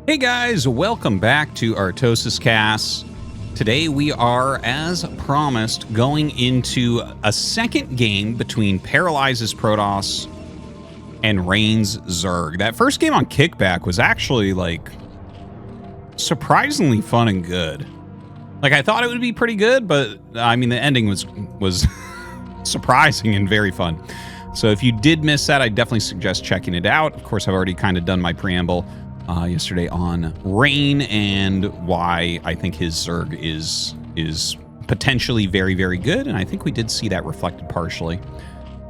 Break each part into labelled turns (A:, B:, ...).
A: Hey guys, welcome back to ArtosisCasts. Today we are, as promised, going into a second game between Paralyze's Protoss and Rain's Zerg. That first game on Kickback was actually, like, surprisingly fun and good. Like, I thought it would be pretty good, but, I mean, the ending was surprising and very fun. So if you did miss that, I definitely suggest checking it out. Of course, I've already kind of done my preamble yesterday on Rain and why I think his Zerg is potentially very, very good, and I think we did see that reflected partially.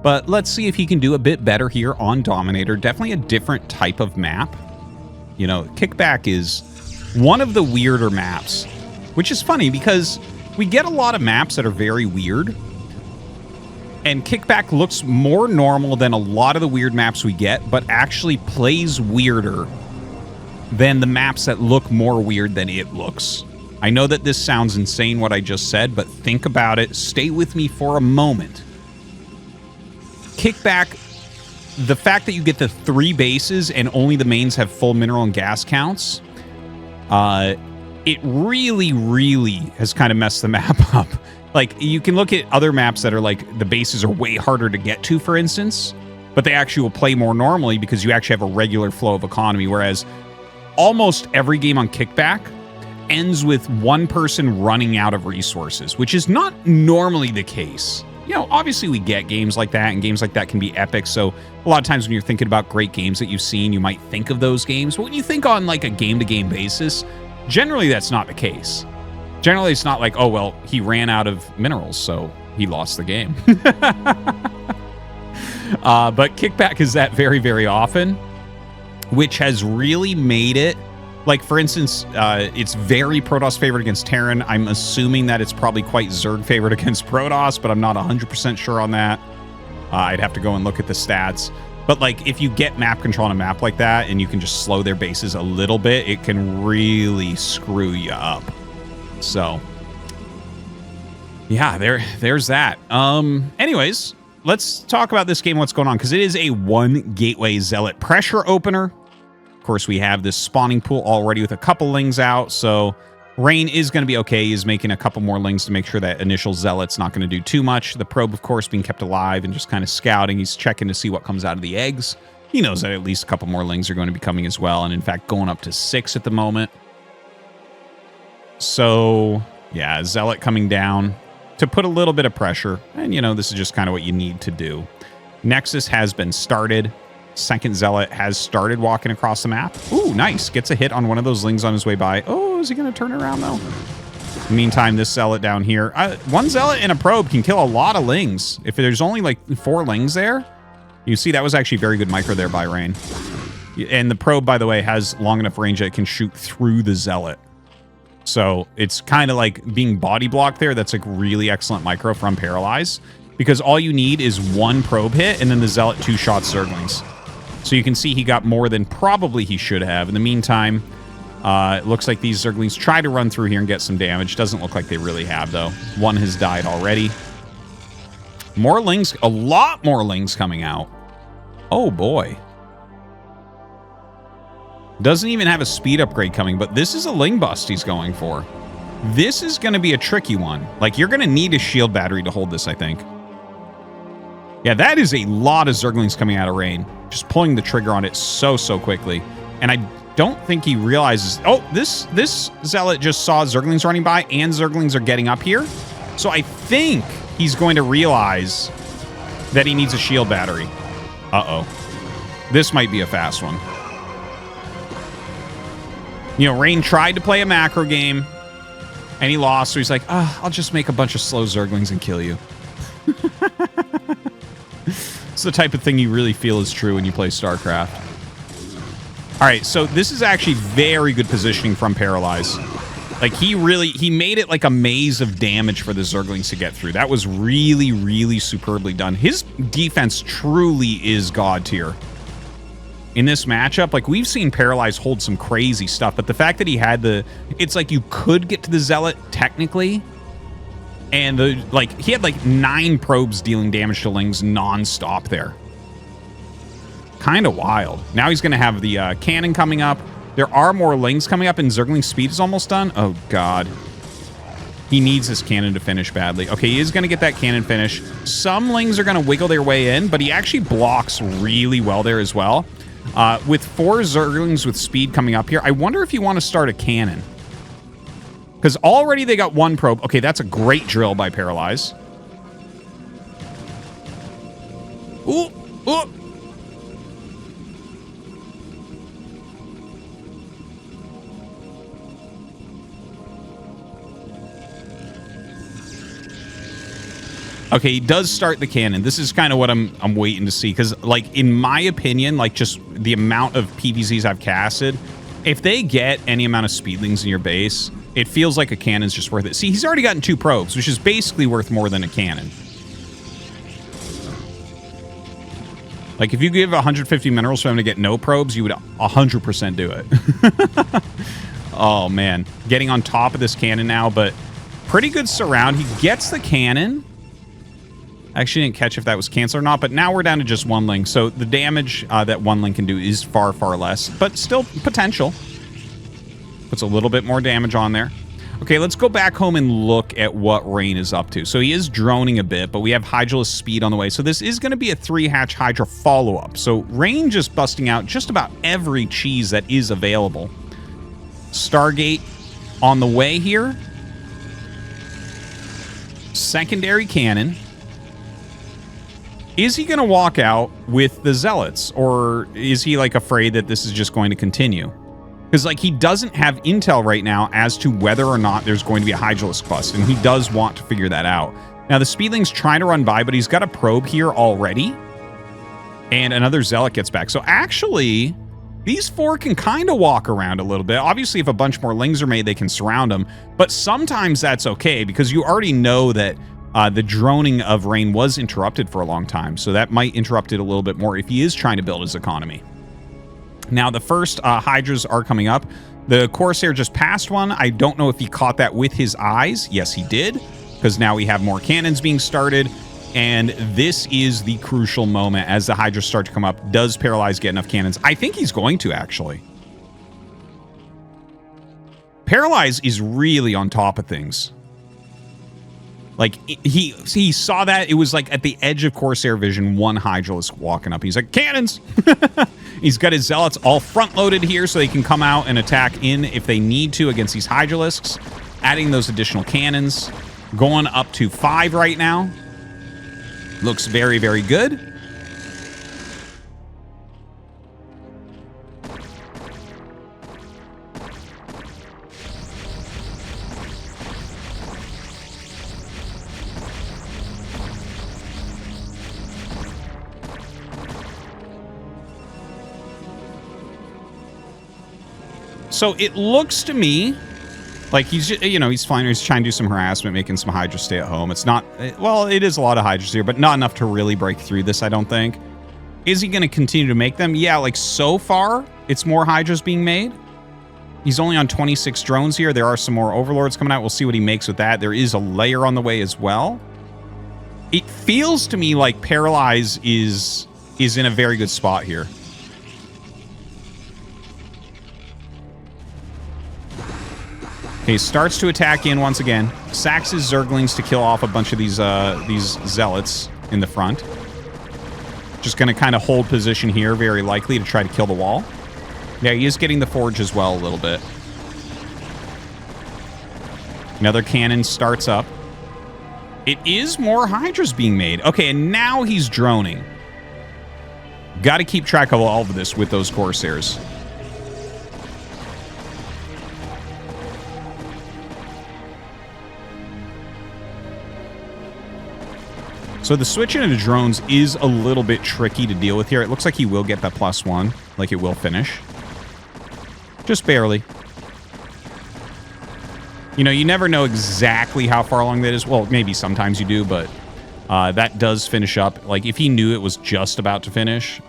A: But let's see if he can do a bit better here on Dominator. Definitely a different type of map. You know, Kickback is one of the weirder maps, which is funny because we get a lot of maps that are very weird, and Kickback looks more normal than a lot of the weird maps we get, but actually plays weirder than the maps that look more weird than it looks. I know that this sounds insane what I just said, but think about it. Stay with me for a moment. Kickback, the fact that you get the 3 bases and only the mains have full mineral and gas counts, it really, really has kind of messed the map up. Like, you can look at other maps that are like, the bases are way harder to get to, for instance, but they actually will play more normally because you actually have a regular flow of economy, whereas almost every game on Kickback ends with one person running out of resources, which is not normally the case. You know, obviously we get games like that, and games like that can be epic, so a lot of times when you're thinking about great games that you've seen, you might think of those games, but when you think on like a game-to-game basis, generally that's not the case. Generally it's not like, oh, well, he ran out of minerals, so he lost the game. But Kickback is that very, very often, which has really made it, like, for instance, it's very Protoss favored against Terran. I'm assuming that it's probably quite Zerg favored against Protoss, but I'm not 100% sure on that. I'd have to go and look at the stats. But, like, if you get map control on a map like that and you can just slow their bases a little bit, it can really screw you up. So, yeah, there's that. Anyways, let's talk about this game, what's going on, because it is a 1 Gateway Zealot pressure opener. Of course, we have this spawning pool already with a couple lings out, so Rain is going to be okay. He's making a couple more lings to make sure that initial Zealot's not going to do too much. The probe, of course, being kept alive and just kind of scouting. He's checking to see what comes out of the eggs. He knows that at least a couple more lings are going to be coming as well, and in fact, going up to 6 at the moment. So, yeah, Zealot coming down to put a little bit of pressure, and, you know, this is just kind of what you need to do. Nexus has been started. Second Zealot has started walking across the map. Ooh, nice. Gets a hit on one of those lings on his way by. Oh, is he going to turn around, though? Meantime, this Zealot down here. One Zealot and a probe can kill a lot of lings. If there's only, like, 4 lings there, you see that was actually very good micro there by Rain. And the probe, by the way, has long enough range that it can shoot through the Zealot. So it's kind of like being body blocked there. That's like really excellent micro from Paralyze, because all you need is 1 probe hit and then the Zealot 2-shot Zerglings. So you can see he got more than probably he should have. In the meantime, it looks like these Zerglings try to run through here and get some damage. Doesn't look like they really have, though. 1 has died already. More lings, a lot more lings coming out. Oh boy. Doesn't even have a speed upgrade coming, but this is a ling bust he's going for. This is going to be a tricky one. Like, you're going to need a shield battery to hold this, I think. Yeah, that is a lot of Zerglings coming out of Rain. Just pulling the trigger on it so quickly. And I don't think he realizes... Oh, this Zealot just saw Zerglings running by, and Zerglings are getting up here. So I think he's going to realize that he needs a shield battery. Uh-oh. This might be a fast one. You know, Rain tried to play a macro game, and he lost, so he's like, I'll just make a bunch of slow Zerglings and kill you. It's the type of thing you really feel is true when you play StarCraft. All right, so this is actually very good positioning from Paralyze. Like, he made it like a maze of damage for the Zerglings to get through. That was really, really superbly done. His defense truly is God tier. In this matchup, like, we've seen Paralyze hold some crazy stuff, but the fact that he had it's like you could get to the Zealot technically, and he had like 9 probes dealing damage to lings non-stop there. Kind of wild. Now he's going to have the cannon coming up. There are more lings coming up, and Zergling speed is almost done. Oh, God. He needs this cannon to finish badly. Okay, he is going to get that cannon finish. Some lings are going to wiggle their way in, but he actually blocks really well there as well. With 4 Zerglings with speed coming up here, I wonder if you want to start a cannon. Because already they got 1 probe. Okay, that's a great drill by Paralyze. Ooh, ooh. Okay, he does start the cannon. This is kind of what I'm waiting to see. Because, like, in my opinion, like, just the amount of PVZs I've casted, if they get any amount of speedlings in your base, it feels like a cannon's just worth it. See, he's already gotten 2 probes, which is basically worth more than a cannon. Like, if you give 150 minerals for him to get no probes, you would 100% do it. Oh, man. Getting on top of this cannon now, but pretty good surround. He gets the cannon. I actually didn't catch if that was cancel or not, but now we're down to just 1 ling. So the damage that 1 ling can do is far, far less, but still potential. Puts a little bit more damage on there. Okay, let's go back home and look at what Rain is up to. So he is droning a bit, but we have Hydraless speed on the way. So this is going to be a 3-hatch Hydra follow-up. So Rain just busting out just about every cheese that is available. Stargate on the way here. Secondary cannon. Is he going to walk out with the Zealots, or is he, like, afraid that this is just going to continue? Because, like, he doesn't have intel right now as to whether or not there's going to be a Hydralisk bust, and he does want to figure that out. Now, the Speedling's trying to run by, but he's got a probe here already, and another Zealot gets back. So, actually, these 4 can kind of walk around a little bit. Obviously, if a bunch more lings are made, they can surround them, but sometimes that's okay, because you already know that the droning of Rain was interrupted for a long time, so that might interrupt it a little bit more if he is trying to build his economy. Now, the first Hydras are coming up. The Corsair just passed one. I don't know if he caught that with his eyes. Yes, he did, because now we have more cannons being started, and this is the crucial moment as the Hydras start to come up. Does Paralyze get enough cannons? I think he's going to, actually. Paralyze is really on top of things. Like, he saw that. It was like at the edge of Corsair vision, 1 Hydralisk walking up. He's like, cannons! He's got his Zealots all front-loaded here so they can come out and attack in if they need to against these Hydralisks. Adding those additional cannons. Going up to 5 right now. Looks very, very good. So it looks to me like he's, he's fine. He's trying to do some harassment, making some Hydras stay at home. It's not, well, it is a lot of Hydras here, but not enough to really break through this, I don't think. Is he going to continue to make them? Yeah, like so far, it's more Hydras being made. He's only on 26 drones here. There are some more Overlords coming out. We'll see what he makes with that. There is a layer on the way as well. It feels to me like Paralyze is in a very good spot here. Okay, starts to attack in once again. Sacks his Zerglings to kill off a bunch of these Zealots in the front. Just going to kind of hold position here, very likely to try to kill the wall. Yeah, he is getting the Forge as well a little bit. Another cannon starts up. It is more Hydras being made. Okay, and now he's droning. Got to keep track of all of this with those Corsairs. So the switch into drones is a little bit tricky to deal with here. It looks like he will get that +1, like it will finish. Just barely. You know, you never know exactly how far along that is. Well, maybe sometimes you do, but that does finish up. Like, if he knew it was just about to finish,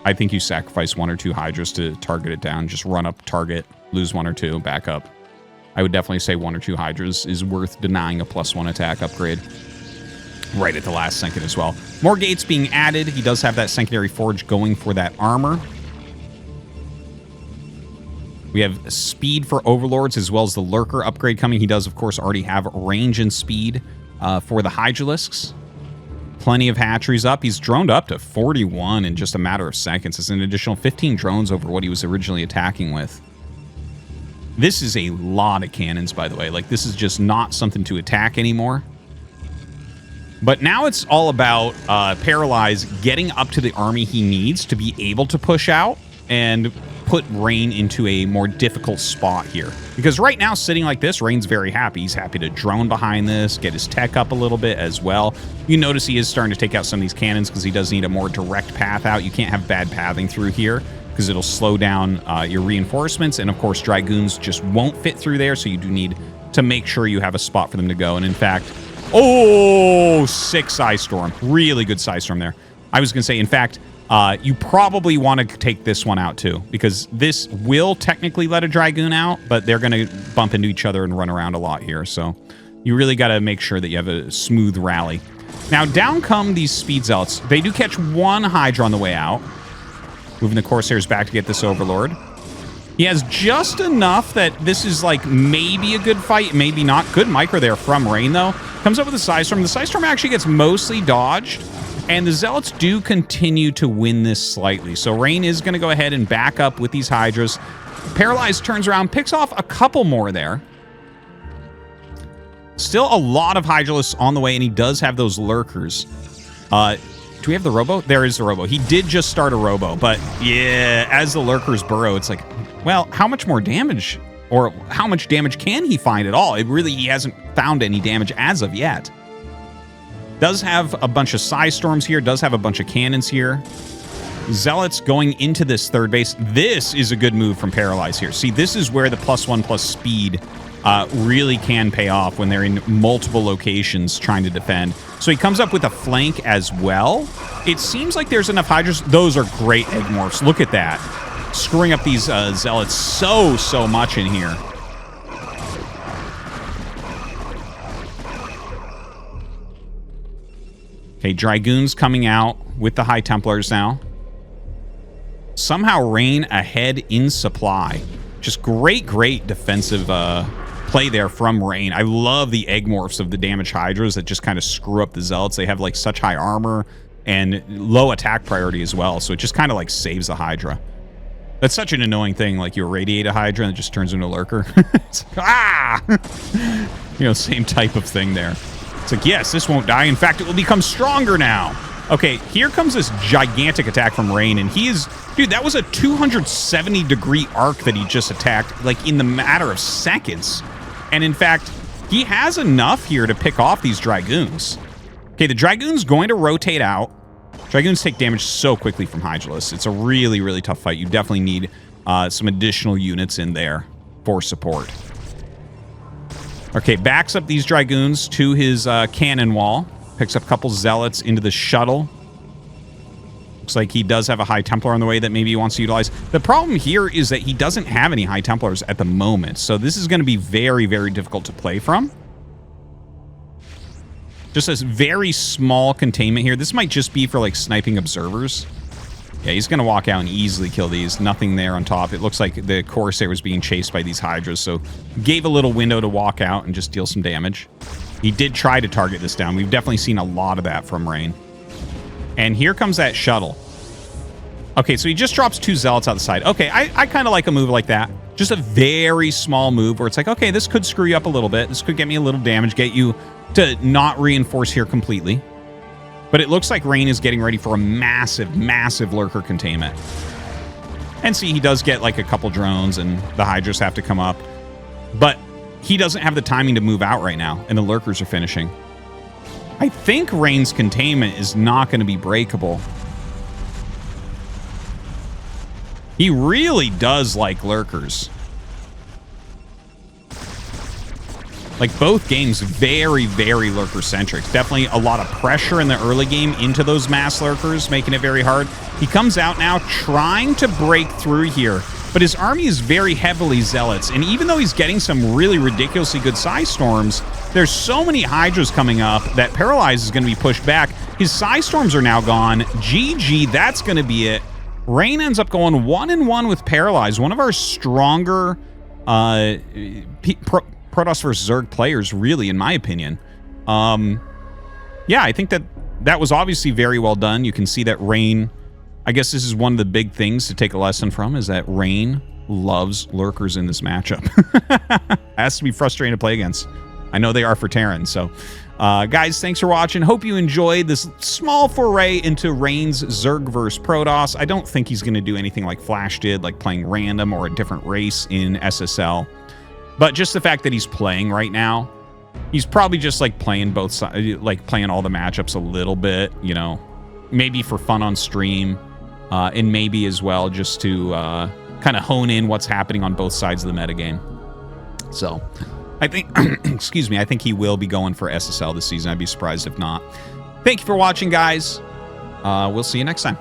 A: I think you sacrifice 1 or 2 Hydras to target it down. Just run up, target, lose 1 or 2, back up. I would definitely say 1 or 2 Hydras is worth denying a +1 attack upgrade. Right at the last second as well. More gates being added. He does have that secondary forge going for that armor. We have speed for Overlords as well as the Lurker upgrade coming. He does, of course, already have range and speed for the Hydralisks. Plenty of hatcheries up. He's droned up to 41 in just a matter of seconds. It's an additional 15 drones over what he was originally attacking with. This is a lot of cannons, by the way. Like, this is just not something to attack anymore. But now it's all about Paralyze getting up to the army he needs to be able to push out and put Rain into a more difficult spot here. Because right now, sitting like this, Rain's very happy. He's happy to drone behind this, get his tech up a little bit as well. You notice he is starting to take out some of these cannons because he does need a more direct path out. You can't have bad pathing through here because it'll slow down your reinforcements. And of course, Dragoons just won't fit through there, so you do need to make sure you have a spot for them to go. And in fact, oh, 6 Ice Storm. Really good Ice Storm there. I was going to say, in fact, you probably want to take this one out too, because this will technically let a Dragoon out, but they're going to bump into each other and run around a lot here. So you really got to make sure that you have a smooth rally. Now, down come these Speed Zealots. They do catch 1 Hydra on the way out. Moving the Corsairs back to get this Overlord. He has just enough that this is like maybe a good fight, maybe not. Good micro there from Rain, though. Comes up with a Psy Storm. The Psy Storm actually gets mostly dodged, and the Zealots do continue to win this slightly. So Rain is going to go ahead and back up with these Hydras. Paralyze turns around, picks off a couple more there. Still a lot of Hydralisks on the way, and he does have those Lurkers. Do we have the Robo? There is the Robo. He did just start a Robo, but yeah, as the Lurkers burrow, it's like, well, how much more damage, or how much damage can he find at all? He hasn't found any damage as of yet. Does have a bunch of Psy Storms here, does have a bunch of cannons here. Zealots going into this third base. This is a good move from Paralyze here. See, this is where the +1+ speed really can pay off when they're in multiple locations trying to defend. So he comes up with a flank as well. It seems like there's enough Hydras. Those are great egg morphs. Look at that. Screwing up these Zealots so much in here. Okay, Dragoons coming out with the High Templars now. Somehow Rain ahead in supply. Just great defensive play there from Rain. I love the egg morphs of the damage Hydras that just kind of screw up the Zealots. They have like such high armor and low attack priority as well, so it just kind of like saves the Hydra. That's such an annoying thing, like you irradiate a Hydra and it just turns into a Lurker. It's like, ah! You know, same type of thing there. It's like, yes, this won't die. In fact, it will become stronger now. Okay, here comes this gigantic attack from Rain, and he is... Dude, that was a 270-degree arc that he just attacked, like, in the matter of seconds. And in fact, he has enough here to pick off these Dragoons. Okay, the Dragoon's going to rotate out. Dragoons take damage so quickly from Hydralisks. It's a really tough fight. You definitely need some additional units in there for support. Okay, backs up these Dragoons to his cannon wall. Picks up a couple Zealots into the shuttle. Looks like he does have a High Templar on the way that maybe he wants to utilize. The problem here is that he doesn't have any High Templars at the moment, so this is going to be very difficult to play from. Just a very small containment here. This might just be for, like, sniping observers. Yeah, he's going to walk out and easily kill these. Nothing there on top. It looks like the Corsair was being chased by these Hydras, so gave a little window to walk out and just deal some damage. He did try to target this down. We've definitely seen a lot of that from Rain. And here comes that shuttle. Okay, so he just drops 2 Zealots out the side. Okay, I kind of like a move like that. Just a very small move where it's like, okay, this could screw you up a little bit. This could get me a little damage, get you to not reinforce here completely. But it looks like Rain is getting ready for a massive Lurker containment. And see, he does get like a couple drones and the Hydras have to come up. But he doesn't have the timing to move out right now, and the Lurkers are finishing. I think Rain's containment is not going to be breakable. He really does like Lurkers. Like, both games very Lurker-centric. Definitely a lot of pressure in the early game into those mass Lurkers, making it very hard. He comes out now trying to break through here, but his army is very heavily Zealots, and even though he's getting some really ridiculously good Psy Storms, there's so many Hydras coming up that Paralyze is going to be pushed back. His Psy Storms are now gone. GG, that's going to be it. Rain ends up going 1-1 with Paralyze, one of our stronger Protoss versus Zerg players, really, in my opinion. Yeah, I think that was obviously very well done. You can see that Rain, I guess this is one of the big things to take a lesson from, is that Rain loves Lurkers in this matchup. Has to be frustrating to play against. I know they are for Terran. So, guys, thanks for watching. Hope you enjoyed this small foray into Rain's Zerg versus Protoss. I don't think he's going to do anything like Flash did, like playing random or a different race in SSL. But just the fact that he's playing right now, he's probably just like playing both sides, like playing all the matchups a little bit, you know, maybe for fun on stream, and maybe as well just to kind of hone in what's happening on both sides of the metagame. So I think, excuse me, I think he will be going for SSL this season. I'd be surprised if not. Thank you for watching, guys. We'll see you next time.